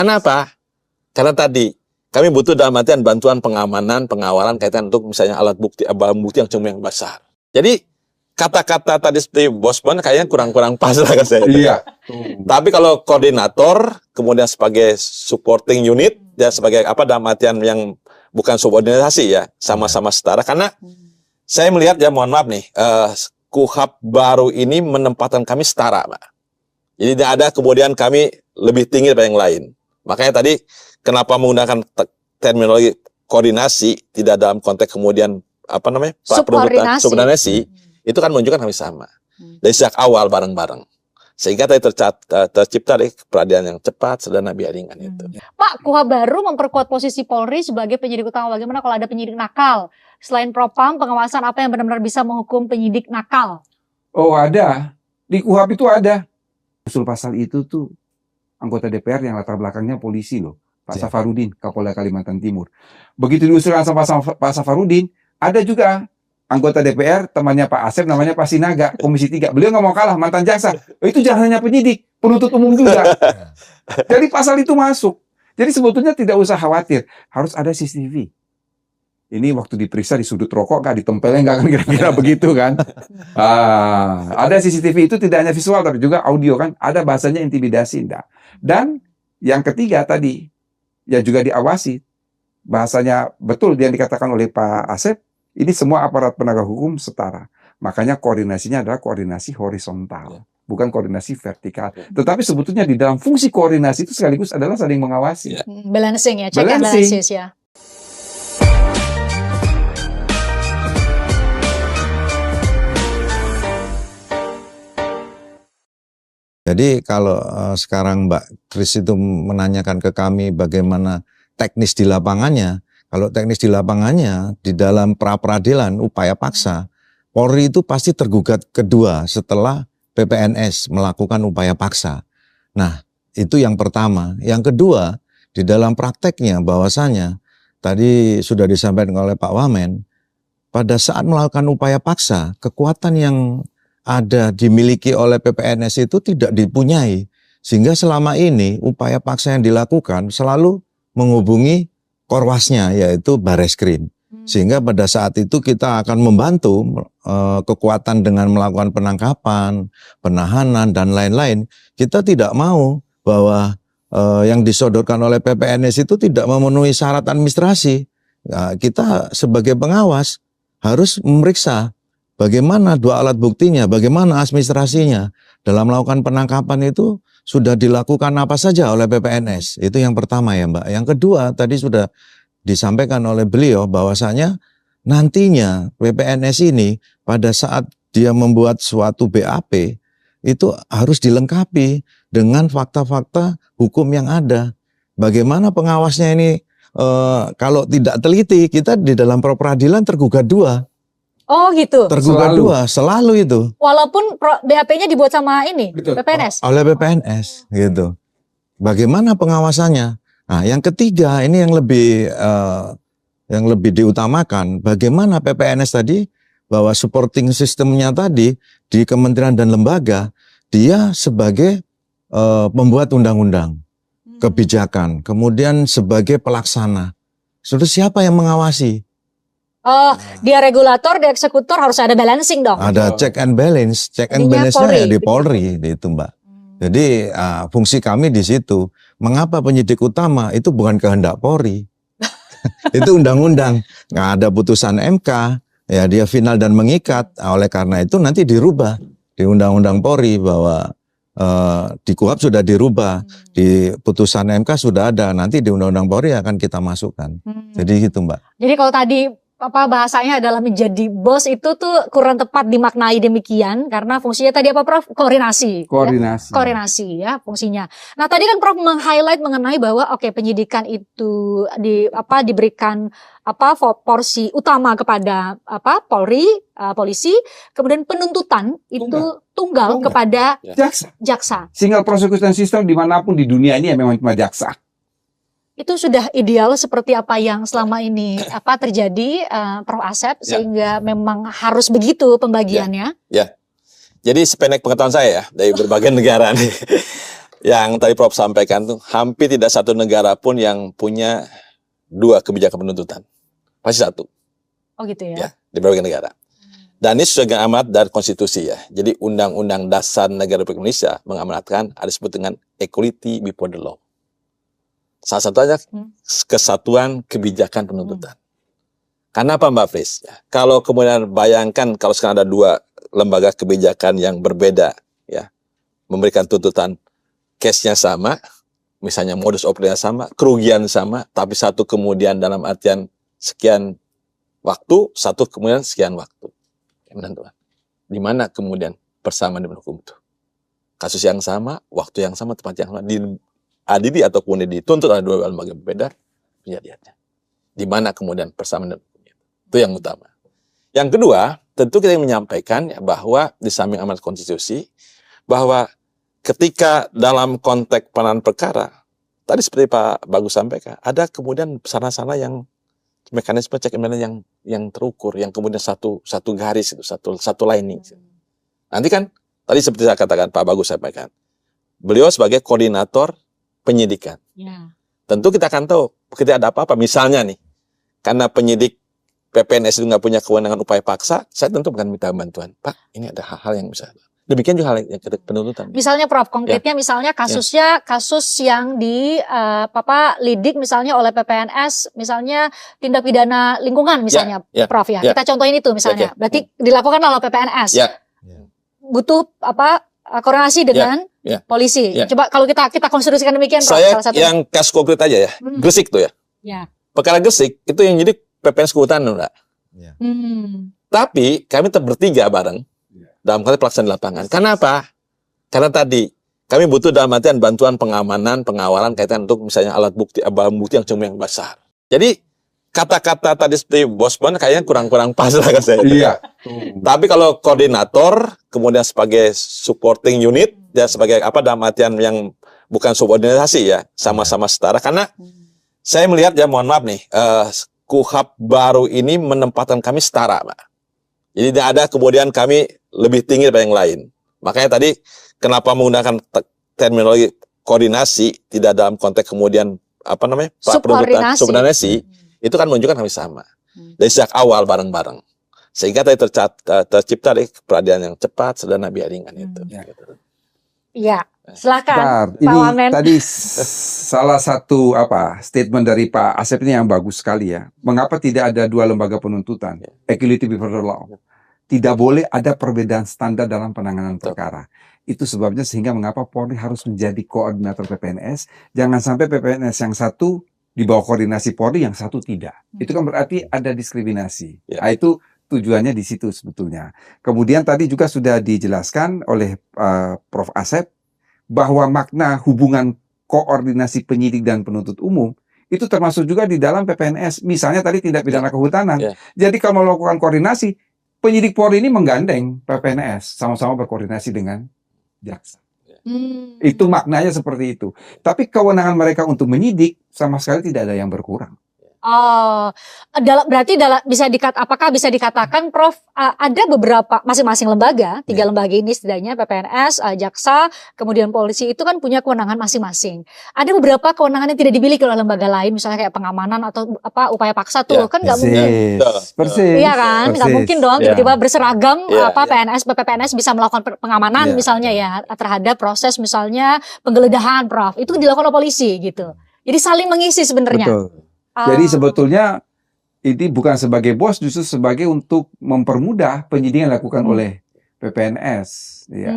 Kenapa? Karena tadi kami butuh dalam artian bantuan pengamanan, pengawalan kaitan untuk misalnya alat bukti yang cuma yang besar. Jadi kata-kata tadi seperti bosman kayaknya kurang-kurang pas lah kan saya. Iya. Tapi kalau koordinator, kemudian sebagai supporting unit, ya sebagai dalam artian yang bukan subordinasi ya, sama-sama setara. Karena saya melihat ya, mohon maaf nih, KUHP baru ini menempatkan kami setara, Pak. Jadi tidak ada kemudian kami lebih tinggi daripada yang lain. Makanya tadi kenapa menggunakan terminologi koordinasi, tidak dalam konteks kemudian subordinasi, itu kan menunjukkan kami sama. Dari sejak awal bareng-bareng. Sehingga tadi tercipta peradilan yang cepat, sederhana, biaringan itu. Pak, KUHP baru memperkuat posisi Polri sebagai penyidik utama. Bagaimana kalau ada penyidik nakal? Selain Propam, pengawasan apa yang benar-benar bisa menghukum penyidik nakal? Oh, ada. Di KUHP itu ada. Usul pasal itu tuh anggota DPR yang latar belakangnya polisi loh. Pak Safarudin, Kapolda Kalimantan Timur. Begitu diusulkan sama Pak Safarudin, ada juga anggota DPR, temannya Pak Asep, namanya Pak Sinaga, Komisi 3. Beliau nggak mau kalah, mantan jaksa. Itu jangan hanya penyidik, penuntut umum juga. Jadi pasal itu masuk. Jadi sebetulnya tidak usah khawatir, harus ada CCTV. Ini waktu diperiksa di sudut rokok nggak, ditempelnya nggak, kan kira-kira begitu kan. Ada CCTV itu tidak hanya visual, tapi juga audio kan. Ada bahasanya intimidasi, enggak. Dan yang ketiga tadi, ya juga diawasi. Bahasanya betul yang dikatakan oleh Pak Asep, ini semua aparat penegak hukum setara. Makanya koordinasinya adalah koordinasi horizontal, bukan koordinasi vertikal. Tetapi sebetulnya di dalam fungsi koordinasi itu sekaligus adalah saling mengawasi. Balancing ya, check and balances ya. Jadi kalau sekarang Mbak Kris itu menanyakan ke kami bagaimana teknis di lapangannya, kalau teknis di lapangannya di dalam pra-peradilan upaya paksa, Polri itu pasti tergugat kedua setelah PPNS melakukan upaya paksa. Nah, itu yang pertama. Yang kedua, di dalam prakteknya bahwasanya tadi sudah disampaikan oleh Pak Wamen, pada saat melakukan upaya paksa, kekuatan yang ada dimiliki oleh PPNS itu tidak dipunyai. Sehingga selama ini upaya paksa yang dilakukan selalu menghubungi korwasnya, yaitu Bareskrim. Sehingga pada saat itu kita akan membantu kekuatan dengan melakukan penangkapan, penahanan, dan lain-lain. Kita tidak mau bahwa yang disodorkan oleh PPNS itu tidak memenuhi syarat administrasi. Nah, kita sebagai pengawas harus memeriksa bagaimana dua alat buktinya, bagaimana administrasinya. Dalam melakukan penangkapan itu sudah dilakukan apa saja oleh PPNS. Itu yang pertama ya Mbak. Yang kedua tadi sudah disampaikan oleh beliau bahwasanya nantinya PPNS ini pada saat dia membuat suatu BAP itu harus dilengkapi dengan fakta-fakta hukum yang ada. Bagaimana pengawasnya ini kalau tidak teliti, kita di dalam pra-peradilan tergugat dua. Oh gitu. Tergugat dua, selalu itu. Walaupun BAP-nya dibuat sama ini, betul, PPNS. Oleh PPNS, gitu. Bagaimana pengawasannya? Nah, yang ketiga ini yang lebih diutamakan. Bagaimana PPNS tadi bahwa supporting sistemnya tadi di kementerian dan lembaga dia sebagai pembuat undang-undang, kebijakan, kemudian sebagai pelaksana. Sudah siapa yang mengawasi? Oh, dia regulator, dia eksekutor, harus ada balancing dong. Ada check and balance, check and balance-nya ya di Polri, itu Mbak. Jadi fungsi kami di situ. Mengapa penyidik utama itu bukan kehendak Polri? Itu undang-undang, nggak ada putusan MK, ya dia final dan mengikat. Oleh karena itu nanti dirubah di Undang-Undang Polri bahwa di KUHP sudah dirubah, di putusan MK sudah ada, nanti di Undang-Undang Polri akan kita masukkan. Jadi gitu Mbak. Jadi kalau tadi bahasanya adalah menjadi bos itu tuh kurang tepat dimaknai demikian karena fungsinya tadi apa Prof? Koordinasi. Koordinasi ya fungsinya. Nah tadi kan Prof meng-highlight mengenai bahwa penyidikan itu diberikan porsi utama kepada Polri, polisi, kemudian penuntutan itu tunggal kepada jaksa. Single prosecution system dimanapun di dunia ini memang cuma jaksa. Itu sudah ideal seperti apa yang selama ini terjadi, Prof Asep, sehingga memang harus begitu pembagiannya. Ya. Jadi sependek pengetahuan saya ya dari berbagai negara nih. Yang tadi Prof sampaikan tuh, hampir tidak satu negara pun yang punya dua kebijakan penuntutan. Pasti satu. Oh gitu ya. Ya, di berbagai negara. Dan ini sesuai dengan amanat dari konstitusi ya. Jadi Undang-Undang Dasar Negara Republik Indonesia mengamanatkan ada disebut dengan equality before the law. Salah satunya kesatuan kebijakan penuntutan. Karena apa Mbak Fris? Ya, kalau kemudian bayangkan kalau sekarang ada dua lembaga kebijakan yang berbeda ya, memberikan tuntutan case-nya sama, misalnya modus operandi sama, kerugian sama, tapi satu kemudian dalam artian sekian waktu, satu kemudian sekian waktu. Tuhan. Di mana kemudian persamaan di hukum itu? Kasus yang sama, waktu yang sama, tempat yang sama, diadili ataupun dituntut oleh dua lembaga berbeda, kejadiannya. Di mana kemudian persamaan dalam hukum itu yang utama. Yang kedua, tentu kita menyampaikan ya, bahwa di samping amanat konstitusi, bahwa ketika dalam konteks penanganan perkara, tadi seperti Pak Bagus sampaikan, ada kemudian sana-sana yang mekanisme check and balance yang terukur, yang kemudian satu garis itu, satu lining. Nanti kan tadi seperti saya katakan Pak Bagus sampaikan, beliau sebagai koordinator penyidikan. Ya. Tentu kita akan tahu ketika ada apa-apa, misalnya nih, karena penyidik PPNS itu nggak punya kewenangan upaya paksa, saya tentu bukan minta bantuan. Pak, ini ada hal-hal yang bisa. Demikian juga hal yang penuntutan. Misalnya Prof, konkretnya misalnya kasusnya kasus yang lidik misalnya oleh PPNS, misalnya tindak pidana lingkungan misalnya Prof ya. Kita contohin itu misalnya. Berarti dilakukan oleh PPNS. Butuh koordinasi dengan polisi. Coba kalau kita konstruksikan demikian Prof. Saya yang kasus konkret aja ya. Gresik tuh ya. Perkara Gresik itu yang jadi PPNS Kehutanan, Mbak. Tapi kami bertiga bareng dalam konteks pelaksanaan di lapangan. Karena apa? Karena tadi kami butuh dalam artian bantuan pengamanan, pengawalan kaitan untuk misalnya alat bukti, barang bukti yang cuma yang besar. Jadi kata-kata tadi seperti Bos Bon kayaknya kurang-kurang pas lah kan saya. Iya. Tapi kalau koordinator, kemudian sebagai supporting unit, dan sebagai dalam artian yang bukan subordinasi ya, sama-sama setara. Karena saya melihat ya, mohon maaf nih, KUHP baru ini menempatkan kami setara, Pak. Jadi tidak ada kemudian kami lebih tinggi daripada yang lain. Makanya tadi kenapa menggunakan terminologi koordinasi tidak dalam konteks kemudian subordinasi itu kan menunjukkan kami sama dari sejak awal bareng-bareng, sehingga tadi tercipta peradilan yang cepat, sederhana, biaya ringan itu. Iya, silakan Pak ini Wamen. Tadi salah satu statement dari Pak Asep ini yang bagus sekali ya. Mengapa tidak ada dua lembaga penuntutan? Equality before the law. Tidak boleh ada perbedaan standar dalam penanganan perkara. Itu sebabnya sehingga mengapa Polri harus menjadi koordinator PPNS. Jangan sampai PPNS yang satu di bawah koordinasi Polri, yang satu tidak. Itu kan berarti ada diskriminasi. Nah, itu tujuannya di situ sebetulnya. Kemudian tadi juga sudah dijelaskan oleh Prof. Asep bahwa makna hubungan koordinasi penyidik dan penuntut umum itu termasuk juga di dalam PPNS. Misalnya tadi tindak pidana kehutanan. Jadi kalau melakukan koordinasi, penyidik Polri ini menggandeng PPNS, sama-sama berkoordinasi dengan jaksa. Itu maknanya seperti itu. Tapi kewenangan mereka untuk menyidik sama sekali tidak ada yang berkurang. Oh, berarti apakah bisa dikatakan Prof, ada beberapa masing-masing lembaga, 3 lembaga ini setidaknya PPNS, jaksa, kemudian polisi itu kan punya kewenangan masing-masing. Ada beberapa kewenangan yang tidak dimiliki oleh lembaga lain, misalnya kayak pengamanan atau upaya paksa tuh kan nggak mungkin. Persis. Iya kan, nggak mungkin dong tiba-tiba berseragam PPNS bisa melakukan pengamanan misalnya ya terhadap proses misalnya penggeledahan Prof. Itu dilakukan oleh polisi gitu. Jadi saling mengisi sebenarnya. Betul. Jadi sebetulnya ini bukan sebagai bos, justru sebagai untuk mempermudah penyidikan yang dilakukan oleh PPNS. Ya.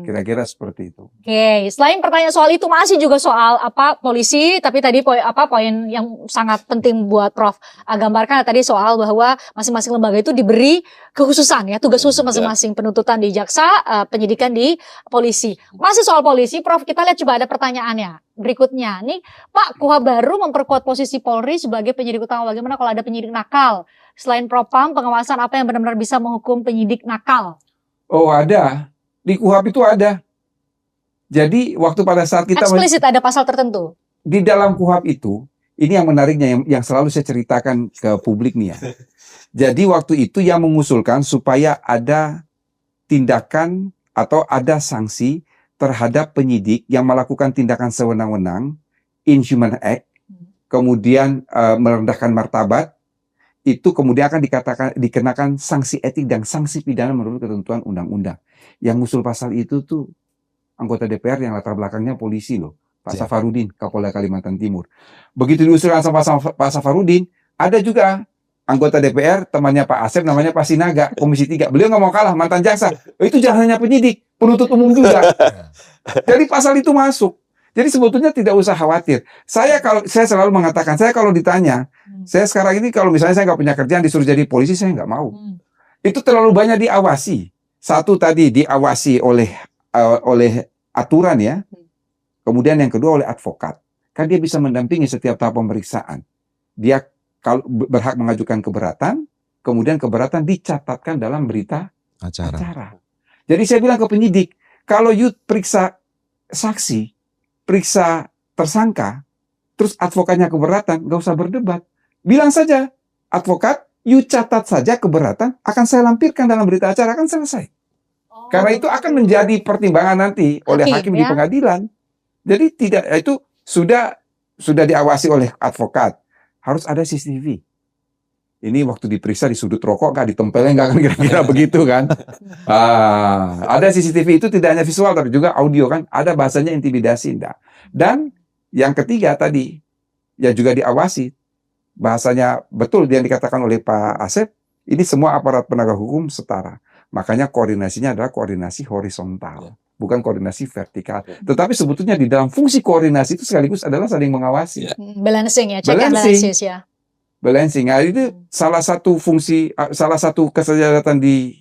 Kira-kira seperti itu. Oke, selain pertanyaan soal itu masih juga soal polisi, tapi tadi poin yang sangat penting buat Prof gambarkan tadi soal bahwa masing-masing lembaga itu diberi kekhususan ya, tugas khusus masing-masing, penuntutan di jaksa, penyidikan di polisi. Masih soal polisi, Prof, kita lihat coba ada pertanyaannya. Berikutnya, nih Pak, KUHP baru memperkuat posisi Polri sebagai penyidik utama. Bagaimana kalau ada penyidik nakal? Selain Propam, pengawasan apa yang benar-benar bisa menghukum penyidik nakal? Oh, ada. Di KUHP itu ada. Jadi waktu pada saat kita eksplisit ada pasal tertentu. Di dalam KUHP itu, ini yang menariknya yang selalu saya ceritakan ke publik nih ya. Jadi waktu itu yang mengusulkan supaya ada tindakan atau ada sanksi terhadap penyidik yang melakukan tindakan sewenang-wenang, inhuman act, kemudian merendahkan martabat, itu kemudian akan dikenakan sanksi etik dan sanksi pidana menurut ketentuan undang-undang. Yang ngusul pasal itu tuh anggota DPR yang latar belakangnya polisi loh, Pak Safarudin, Kapolda Kalimantan Timur. Begitu diusulkan sama Pak Safarudin, ada juga anggota DPR, temannya Pak Asep, namanya Pak Sinaga, Komisi 3. Beliau nggak mau kalah, mantan jaksa. Itu jangan hanya penyidik, penuntut umum juga. Jadi pasal itu masuk. Jadi sebetulnya tidak usah khawatir. Saya selalu mengatakan, saya kalau ditanya, saya sekarang ini kalau misalnya saya nggak punya kerjaan disuruh jadi polisi, saya nggak mau. Itu terlalu banyak diawasi. Satu tadi diawasi oleh aturan ya. Kemudian yang kedua oleh advokat. Kan dia bisa mendampingi setiap tahap pemeriksaan. Dia kalau berhak mengajukan keberatan, kemudian keberatan dicatatkan dalam berita acara. Jadi saya bilang ke penyidik, kalau you periksa saksi, periksa tersangka, terus advokatnya keberatan, nggak usah berdebat. Bilang saja, advokat, you catat saja keberatan, akan saya lampirkan dalam berita acara, akan selesai. Karena itu akan menjadi pertimbangan nanti oleh hakim di pengadilan. Jadi tidak, itu sudah diawasi oleh advokat. Harus ada CCTV. Ini waktu diperiksa di sudut rokok nggak ditempelnya, nggak kan kira-kira begitu kan? Ada CCTV itu tidak hanya visual tapi juga audio kan? Ada bahasanya intimidasi enggak. Dan yang ketiga tadi yang juga diawasi bahasanya betul yang dikatakan oleh Pak Asep. Ini semua aparat penegak hukum setara. Makanya koordinasinya adalah koordinasi horizontal, bukan koordinasi vertikal. Tetapi sebetulnya di dalam fungsi koordinasi itu sekaligus adalah saling mengawasi. Balancing ya, check and balances ya. Balancing. Nah, itu salah satu fungsi, salah satu kesejahteraan di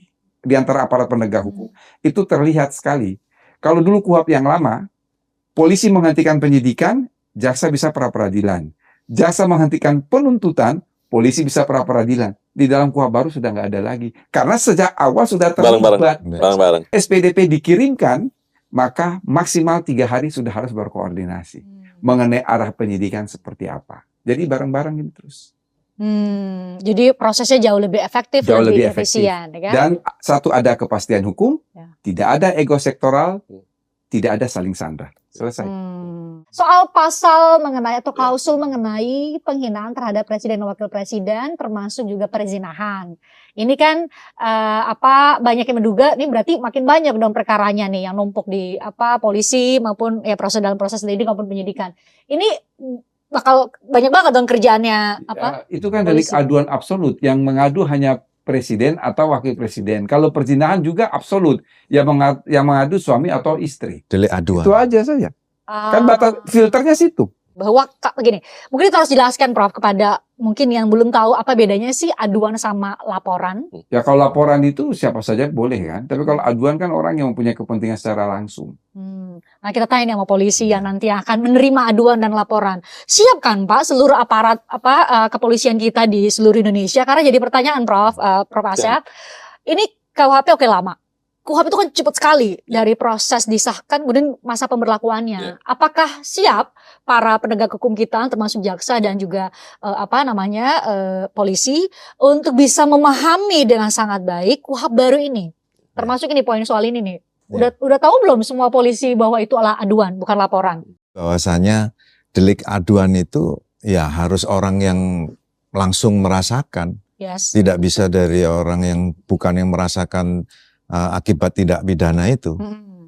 antara aparat penegak hukum. Itu terlihat sekali. Kalau dulu KUHP yang lama, polisi menghentikan penyidikan, jaksa bisa pra-peradilan. Jaksa menghentikan penuntutan, polisi bisa pra-peradilan. Di dalam KUHP baru sudah nggak ada lagi. Karena sejak awal sudah terlibat. Bareng-bareng. SPDP dikirimkan, maka maksimal 3 hari sudah harus berkoordinasi. Mengenai arah penyidikan seperti apa. Jadi bareng-bareng ini terus. Jadi prosesnya jauh lebih efektif, jauh lebih efisien, efektif. Ya? Dan satu ada kepastian hukum, tidak ada ego sektoral, tidak ada saling sandra. Selesai. Soal pasal mengenai atau klausul mengenai penghinaan terhadap presiden dan wakil presiden, termasuk juga perzinahan. Ini kan banyak yang menduga, ini berarti makin banyak dong perkaranya nih yang numpuk di polisi maupun ya dalam proses lidik maupun penyidikan. Ini bakal banyak banget dong kerjaannya itu kan delik aduan absolut, yang mengadu hanya presiden atau wakil presiden. Kalau perzinahan juga absolut, yang mengadu suami atau istri. Delik aduan. Itu aja saja. Kan batas filternya situ. Bahwa begini, mungkin itu harus jelaskan Prof kepada mungkin yang belum tahu apa bedanya sih aduan sama laporan. Ya kalau laporan itu siapa saja boleh kan, tapi kalau aduan kan orang yang mempunyai kepentingan secara langsung. Nah kita tanya nih sama polisi yang nanti akan menerima aduan dan laporan. Siap kan Pak seluruh aparat kepolisian kita di seluruh Indonesia? Karena jadi pertanyaan Prof Asep, ini KUHP oke lama. KUHP itu kan cepat sekali dari proses disahkan kemudian masa pemberlakuannya. Apakah siap para penegak hukum kita termasuk jaksa dan juga polisi untuk bisa memahami dengan sangat baik KUHP baru ini? Termasuk ini poin soal ini nih. Udah tahu belum semua polisi bahwa itu adalah aduan bukan laporan? Bahwasanya delik aduan itu ya harus orang yang langsung merasakan. Tidak bisa dari orang yang bukan yang merasakan akibat tidak pidana itu.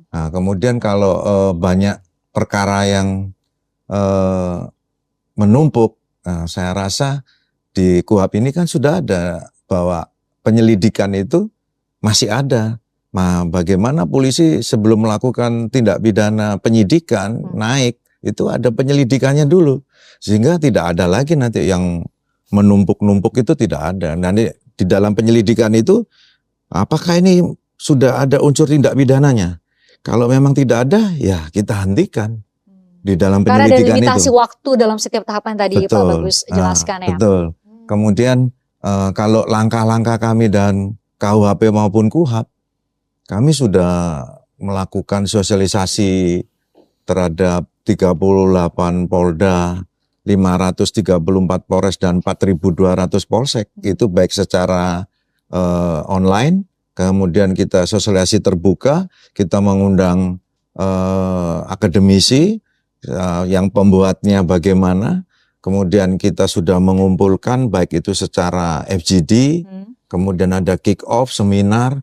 Nah, kemudian kalau banyak perkara yang menumpuk, saya rasa di KUHP ini kan sudah ada bahwa penyelidikan itu masih ada. Nah, bagaimana polisi sebelum melakukan tindak pidana penyidikan naik, itu ada penyelidikannya dulu. Sehingga tidak ada lagi nanti yang menumpuk-numpuk itu tidak ada. Nanti di dalam penyelidikan itu, apakah ini sudah ada unsur tindak pidananya? Kalau memang tidak ada, ya kita hentikan di dalam penyelidikan itu. Karena ada limitasi waktu dalam setiap tahapan tadi Pak Bagus jelaskan ya. Betul. Kemudian kalau langkah-langkah kami dan KUHP maupun KUHP, kami sudah melakukan sosialisasi terhadap 38 Polda, 534 Polres dan 4.200 Polsek. Itu baik secara online. Kemudian kita sosialisasi terbuka, kita mengundang akademisi, yang pembuatnya bagaimana, kemudian kita sudah mengumpulkan baik itu secara FGD, kemudian ada kick off, seminar.